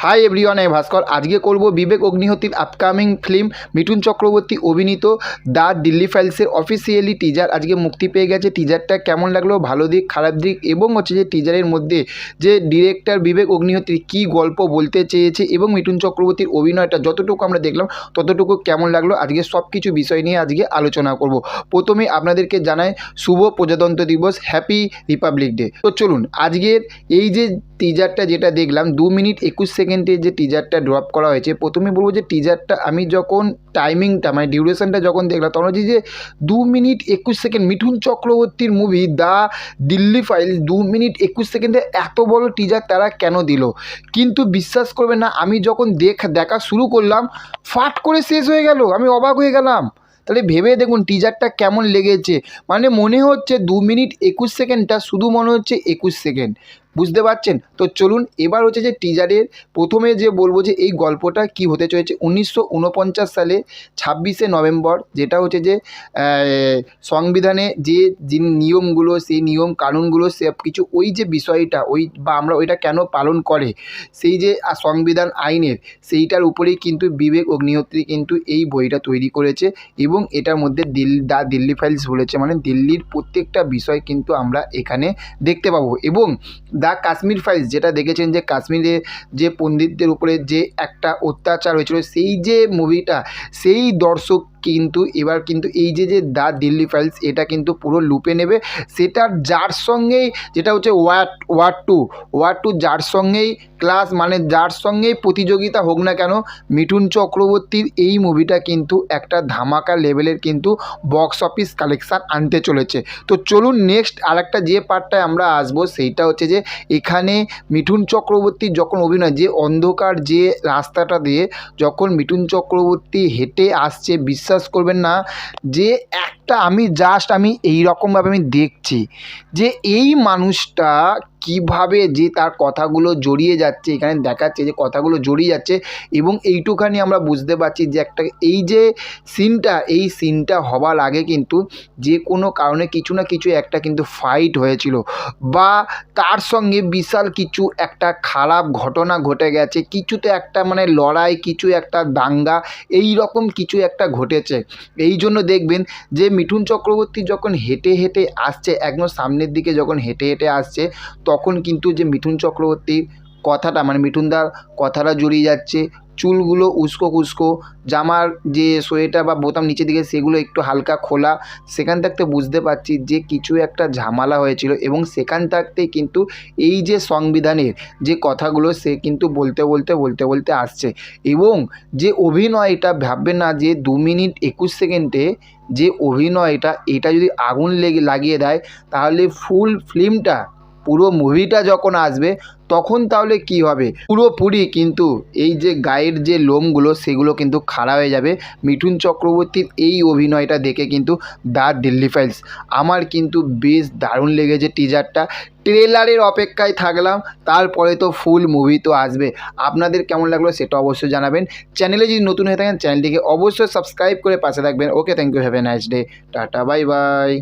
Hi everyone, আমি ভাস্কর। আজকে করব বিবেক অগ্নিহোত্রীর আপকামিং ফিল্ম মিঠুন চক্রবর্তী অভিনীত দ্য দিল্লি ফাইলসের অফিসিয়ালি টিজার আজকে মুক্তি পেয়ে গেছে। টিজারটা কেমন লাগলো, ভালো দিক খারাপ দিক, এবং হচ্ছে যে টিজারের মধ্যে যে ডিরেক্টর বিবেক অগ্নিহোত্রী কী গল্প বলতে চেয়েছে এবং মিঠুন চক্রবর্তীর অভিনয়টা যতটুকু আমরা দেখলাম ততটুকু কেমন লাগলো, আজকে সব কিছু বিষয় নিয়ে আজকে আলোচনা করব। প্রথমে আপনাদেরকে জানাই শুভ প্রজাতন্ত্র দিবস, হ্যাপি রিপাবলিক ডে। তো চলুন, আজকের এই যে টিজারটা যেটা দেখলাম 2 মিনিট 21 সেকেন্ডে যে টিজারটা ড্রপ করা হয়েছে, প্রথমে বলবো যে টিজারটা আমি যখন টাইমিংটা মানে ডিউরেশনটা যখন দেখলাম তখন হচ্ছে যে 2 মিনিট 21 সেকেন্ড মিঠুন চক্রবর্তীর movie the Delhi files 2 minute 21 সেকেন্ডে এত বড় টিজার তারা কেন দিল। কিন্তু বিশ্বাস করবেন না, আমি যখন দেখা শুরু করলাম ফাট করে শেষ হয়ে গেল, আমি অবাক হয়ে গেলাম। তাহলে ভেবে দেখুন টিজারটা কেমন লেগেছে। মানে মনে হচ্ছে 2 মিনিট 21 সেকেন্ডটা শুধু মনে হচ্ছে 21 সেকেন্ড, বুঝতে পারছেন? তো চলুন এবার হচ্ছে যে টিজারের প্রথমে যে বলবো যে এই গল্পটা কি হতে চলেছে। 1949 সালে 26শে নভেম্বর, যেটা হচ্ছে যে সংবিধানে যে নিয়মগুলো, সেই নিয়ম কানুনগুলো সব কিছু, ওই যে বিষয়টা ওই বা আমরা ওইটা কেন পালন করে সেই যে সংবিধান আইনের, সেইটার উপরেই কিন্তু বিবেক অগ্নিহোত্রী কিন্তু এই বইটা তৈরি করেছে এবং এটার মধ্যে দ্য দিল্লি ফাইলস বলেছে, মানে দিল্লির প্রত্যেকটা বিষয় কিন্তু আমরা এখানে দেখতে পাবো। এবং দ্য কাশ্মীর ফাইলস যেটা দেখেছেন যে কাশ্মীরে যে পণ্ডিতদের উপরে যে একটা অত্যাচার হয়েছিল, সেই যে মুভিটা, সেই দর্শক কিন্তু এবার কিন্তু এই যে দ্য দিল্লি ফাইলস এটা কিন্তু পুরো লুপে নেবে। সেটার যার সঙ্গেই যেটা হচ্ছে ওয়ার টু যার সঙ্গেই ক্লাস, মানে যার সঙ্গেই প্রতিযোগিতা হোক না কেন, মিঠুন চক্রবর্তীর এই মুভিটা কিন্তু একটা ধামাকা লেভেলের কিন্তু বক্স অফিস কালেকশান আনতে চলেছে। তো চলুন নেক্সট আরেকটা যে পার্টটায় আমরা আসবো, সেইটা হচ্ছে যে এখানে মিঠুন চক্রবর্তীর যখন অভিনয়, যে অন্ধকার যে রাস্তাটা দিয়ে যখন মিঠুন চক্রবর্তী হেঁটে আসছে, বিশ্বাস করবেন না যে একটা আমি এই রকমভাবে আমি দেখছি যে এই মানুষটা কিভাবে যে তার কথাগুলো জড়িয়ে যাচ্ছে, এখানে দেখাচ্ছে যে কথাগুলো জড়িয়ে যাচ্ছে। এবং এইটুখানি আমরা বুঝতে পারছি যে একটা এই যে এই সিনটা হবার আগে কিন্তু যে কোনো কারণে কিছু না কিছু একটা কিন্তু ফাইট হয়েছিল, বা তার সঙ্গে বিশাল কিছু একটা খারাপ ঘটনা ঘটে গেছে, কিছুতে একটা মানে লড়াই, কিছু একটা দাঙ্গা, এই রকম কিছু একটা ঘটেছে। এই জন্য দেখবেন যে মিঠুন চক্রবর্তী যখন হেঁটে হেঁটে আসছে, একদম সামনের দিকে যখন হেঁটে হেঁটে আসছে, তখন কিন্তু যে মিঠুন চক্রবর্তীর কথাটা মানে মিঠুনদার কথাটা জড়িয়ে যাচ্ছে, চুলগুলো উস্কো, জামার যে সোয়েটার বা বোতাম নিচের দিকে সেগুলো একটু হালকা খোলা, সেখান থাকতে বুঝতে পারছি যে কিছু একটা ঝামেলা হয়েছিল। এবং সেখান থাকতেই কিন্তু এই যে সংবিধানের যে কথাগুলো সে কিন্তু বলতে আসছে। এবং যে অভিনয়টা ভাববেন না যে 2 মিনিট 21 সেকেন্ডে যে অভিনয়টা, এটা যদি আগুন লাগিয়ে দেয় তাহলে ফুল ফিল্মটা, পুরো মুভিটা যখন আসবে তখন তাহলে কি হবে, পুরোপুরি কিন্তু এই যে গায়ের যে লোমগুলো সেগুলো কিন্তু খাড়া হয়ে যাবে। মিঠুন চক্রবর্তীর এই অভিনয়টা দেখে কিন্তু দ্য দিল্লি ফাইলস আমার কিন্তু বেশ দারুণ লেগেছে। টিজারটা ট্রেলারের অপেক্ষায় থাকলাম, তারপরে তো ফুল মুভি তো আসবে। আপনাদের কেমন লাগলো সেটা অবশ্যই জানাবেন। চ্যানেলে যদি নতুন হয়ে থাকেন চ্যানেলটিকে অবশ্যই সাবস্ক্রাইব করে পাশে থাকবেন। Okay, thank you, have a nice day, tata, bye by.